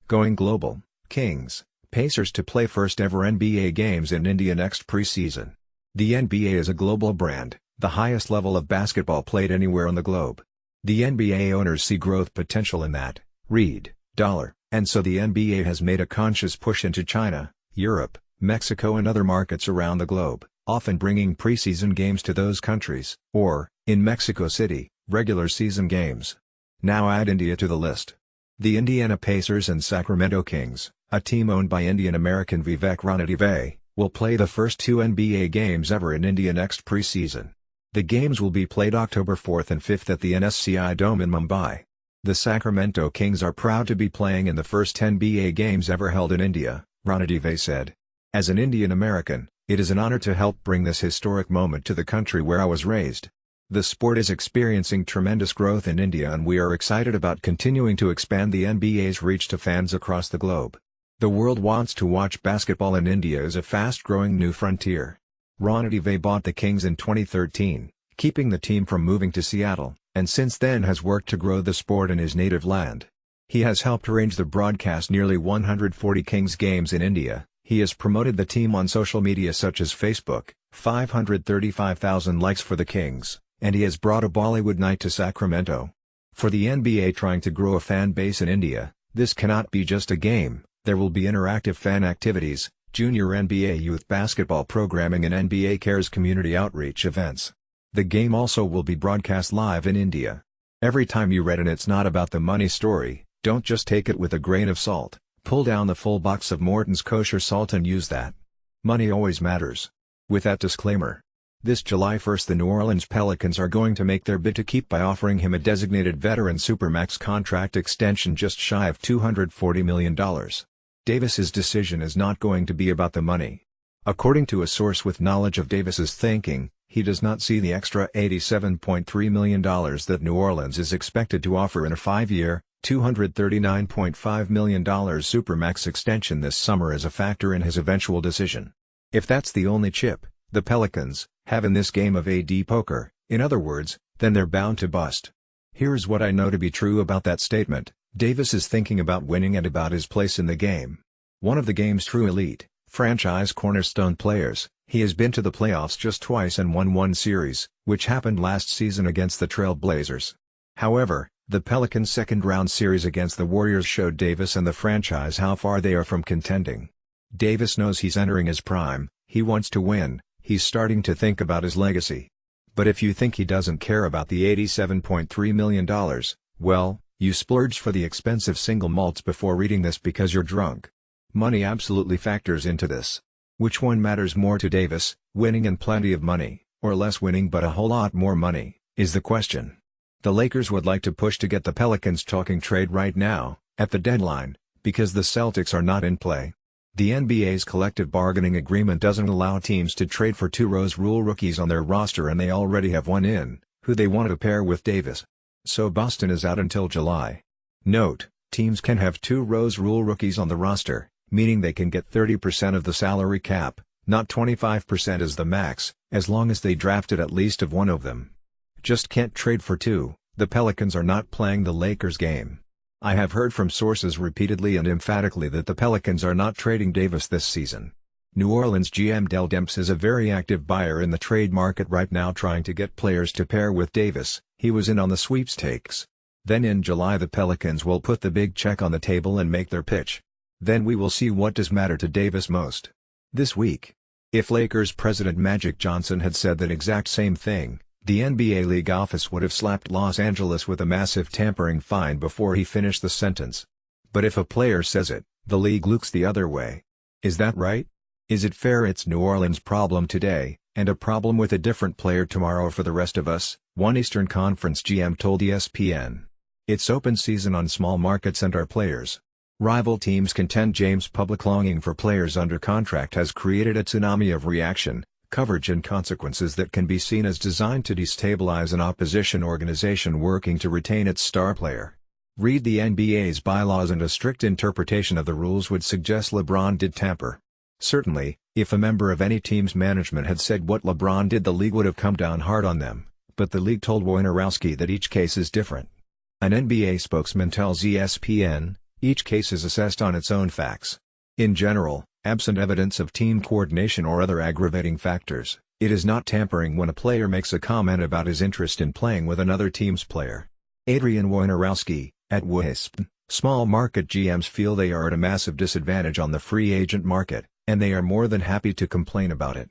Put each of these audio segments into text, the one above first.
Going global, Kings, Pacers to play first ever NBA games in India next preseason. The NBA is a global brand, the highest level of basketball played anywhere on the globe. The NBA owners see growth potential in that, read, dollar, and so the NBA has made a conscious push into China, Europe, Mexico and other markets around the globe, often bringing preseason games to those countries, or, in Mexico City, regular season games. Now add India to the list. The Indiana Pacers and Sacramento Kings, a team owned by Indian-American Vivek Ranadive, will play the first two NBA games ever in India next preseason. The games will be played October 4th and 5th at the NSCI Dome in Mumbai. The Sacramento Kings are proud to be playing in the first NBA games ever held in India, Ranadive said. As an Indian American, it is an honor to help bring this historic moment to the country where I was raised. The sport is experiencing tremendous growth in India and we are excited about continuing to expand the NBA's reach to fans across the globe. The world wants to watch basketball and India is a fast-growing new frontier. Ranadive bought the Kings in 2013, keeping the team from moving to Seattle, and since then has worked to grow the sport in his native land. He has helped arrange the broadcast nearly 140 Kings games in India. He has promoted the team on social media such as Facebook, 535,000 likes for the Kings, and he has brought a Bollywood night to Sacramento. For the NBA trying to grow a fan base in India, this cannot be just a game, there will be interactive fan activities, junior NBA youth basketball programming and NBA Cares community outreach events. The game also will be broadcast live in India. Every time you read an "it's not about the money" story, don't just take it with a grain of salt. Pull down the full box of Morton's kosher salt and use that. Money always matters. With that disclaimer, this July 1st the New Orleans Pelicans are going to make their bid to keep by offering him a designated veteran supermax contract extension just shy of $240 million. Davis's decision is not going to be about the money. According to a source with knowledge of Davis's thinking, he does not see the extra $87.3 million that New Orleans is expected to offer in a 5-year, $239.5 million supermax extension this summer as a factor in his eventual decision. If that's the only chip the Pelicans have in this game of AD poker, in other words, then they're bound to bust. Here's what I know to be true about that statement: Davis is thinking about winning and about his place in the game. One of the game's true elite, franchise cornerstone players, he has been to the playoffs just twice and won one series, which happened last season against the Trail Blazers. However, the Pelicans' second-round series against the Warriors showed Davis and the franchise how far they are from contending. Davis knows he's entering his prime, he wants to win, he's starting to think about his legacy. But if you think he doesn't care about the $87.3 million, well, you splurged for the expensive single malts before reading this because you're drunk. Money absolutely factors into this. Which one matters more to Davis, winning and plenty of money, or less winning but a whole lot more money, is the question. The Lakers would like to push to get the Pelicans talking trade right now, at the deadline, because the Celtics are not in play. The NBA's collective bargaining agreement doesn't allow teams to trade for two Rose Rule rookies on their roster and they already have one in, who they want to pair with Davis. So Boston is out until July. Note, teams can have two Rose Rule rookies on the roster, meaning they can get 30% of the salary cap, not 25% as the max, as long as they drafted at least of one of them. Just can't trade for two. The Pelicans are not playing the Lakers game. I have heard from sources repeatedly and emphatically that the Pelicans are not trading Davis this season. New Orleans GM Dell Demps is a very active buyer in the trade market right now trying to get players to pair with Davis. He was in on the sweepstakes. Then in July the Pelicans will put the big check on the table and make their pitch. Then we will see what does matter to Davis most. This week. If Lakers president Magic Johnson had said that exact same thing, the NBA league office would have slapped Los Angeles with a massive tampering fine before he finished the sentence. But if a player says it, the league looks the other way. Is that right? Is it fair it's New Orleans' problem today, and a problem with a different player tomorrow for the rest of us? One Eastern Conference GM told ESPN. It's open season on small markets and our players. Rival teams contend James' public longing for players under contract has created a tsunami of reaction, coverage and consequences that can be seen as designed to destabilize an opposition organization working to retain its star player. Read the NBA's bylaws and a strict interpretation of the rules would suggest LeBron did tamper. Certainly, if a member of any team's management had said what LeBron did the league would have come down hard on them, but the league told Wojnarowski that each case is different. An NBA spokesman tells ESPN, Each case is assessed on its own facts. In general, absent evidence of team coordination or other aggravating factors, it is not tampering when a player makes a comment about his interest in playing with another team's player. Adrian Wojnarowski, at WISP, small market GMs feel they are at a massive disadvantage on the free agent market, and they are more than happy to complain about it.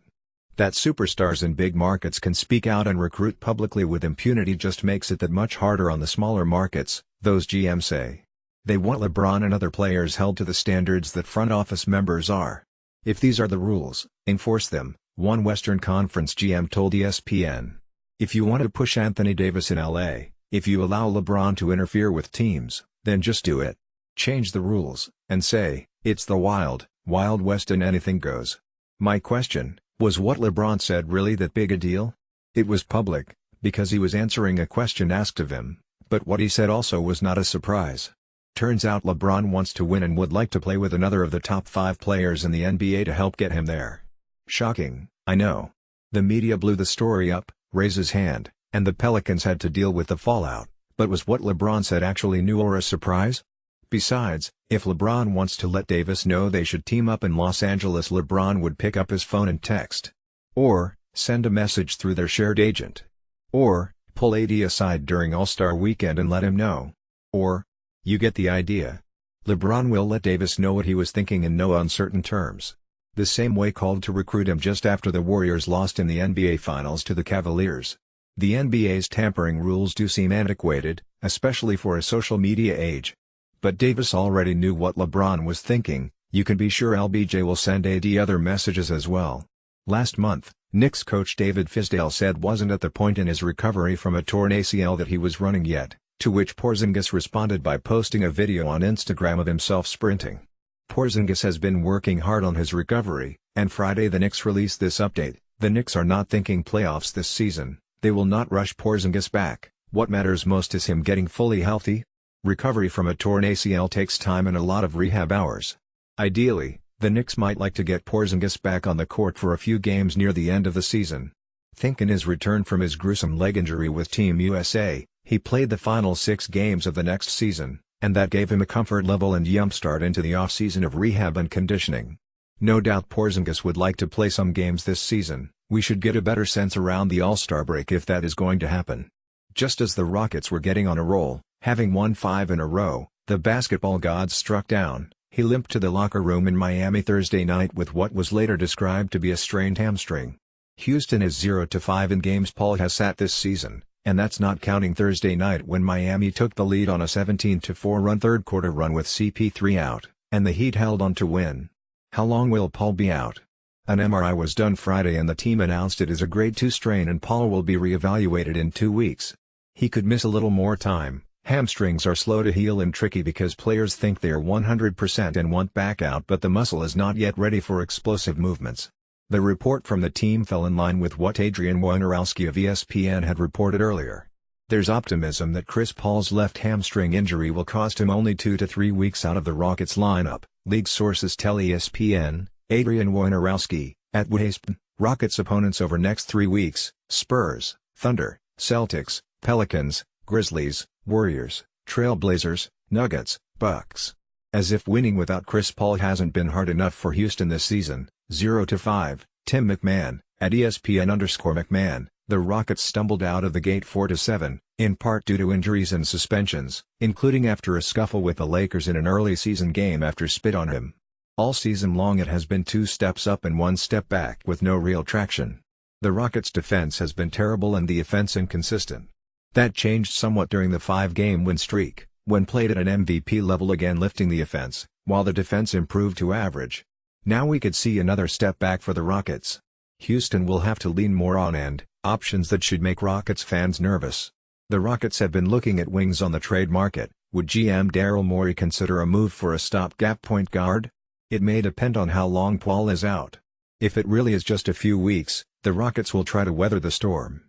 That superstars in big markets can speak out and recruit publicly with impunity just makes it that much harder on the smaller markets, those GMs say. They want LeBron and other players held to the standards that front office members are. If these are the rules, enforce them, one Western Conference GM told ESPN. If you want to push Anthony Davis in LA, if you allow LeBron to interfere with teams, then just do it. Change the rules, and say, it's the wild, wild west and anything goes. My question, was what LeBron said really that big a deal? It was public, because he was answering a question asked of him, but what he said also was not a surprise. Turns out LeBron wants to win and would like to play with another of the top 5 players in the NBA to help get him there. Shocking, I know. The media blew the story up, raised his hand, and the Pelicans had to deal with the fallout, but was what LeBron said actually new or a surprise? Besides, if LeBron wants to let Davis know they should team up in Los Angeles, LeBron would pick up his phone and text. Or, send a message through their shared agent. Or, pull AD aside during All-Star Weekend and let him know. Or, you get the idea. LeBron will let Davis know what he was thinking in no uncertain terms. The same way called to recruit him just after the Warriors lost in the NBA Finals to the Cavaliers. The NBA's tampering rules do seem antiquated, especially for a social media age. But Davis already knew what LeBron was thinking. You can be sure LBJ will send AD other messages as well. Last month, Knicks coach David Fizdale said wasn't at the point in his recovery from a torn ACL that he was running yet, to which Porzingis responded by posting a video on Instagram of himself sprinting. Porzingis has been working hard on his recovery, and Friday the Knicks released this update. The Knicks are not thinking playoffs this season. They will not rush Porzingis back. What matters most is him getting fully healthy. Recovery from a torn ACL takes time and a lot of rehab hours. Ideally, the Knicks might like to get Porzingis back on the court for a few games near the end of the season. Think in his return from his gruesome leg injury with Team USA, he played the final 6 games of the next season, and that gave him a comfort level and jumpstart into the offseason of rehab and conditioning. No doubt Porzingis would like to play some games this season. We should get a better sense around the All-Star break if that is going to happen. Just as the Rockets were getting on a roll, having won 5 in a row, the basketball gods struck down. He limped to the locker room in Miami Thursday night with what was later described to be a strained hamstring. Houston is 0-5 in games Paul has sat this season, and that's not counting Thursday night when Miami took the lead on a 17-4 third-quarter run with CP3 out, and the Heat held on to win. How long will Paul be out? An MRI was done Friday and the team announced it is a grade 2 strain and Paul will be re-evaluated in 2 weeks. He could miss a little more time. Hamstrings are slow to heal and tricky because players think they are 100% and want back out, but the muscle is not yet ready for explosive movements. The report from the team fell in line with what Adrian Wojnarowski of ESPN had reported earlier. There's optimism that Chris Paul's left hamstring injury will cost him only 2 to 3 weeks out of the Rockets lineup, league sources tell ESPN. Adrian Wojnarowski, at WISP, Rockets opponents over next 3 weeks: Spurs, Thunder, Celtics, Pelicans, Grizzlies, Warriors, Trailblazers, Nuggets, Bucks. As if winning without Chris Paul hasn't been hard enough for Houston this season. 0-5, Tim McMahon, at ESPN_McMahon, the Rockets stumbled out of the gate 4-7, in part due to injuries and suspensions, including after a scuffle with the Lakers in an early season game after spit on him. All season long it has been 2 steps up and 1 step back with no real traction. The Rockets' defense has been terrible and the offense inconsistent. That changed somewhat during the 5-game win streak, when played at an MVP level again lifting the offense, while the defense improved to average. Now we could see another step back for the Rockets. Houston will have to lean more on options that should make Rockets fans nervous. The Rockets have been looking at wings on the trade market. Would GM Daryl Morey consider a move for a stopgap point guard? It may depend on how long Paul is out. If it really is just a few weeks, the Rockets will try to weather the storm.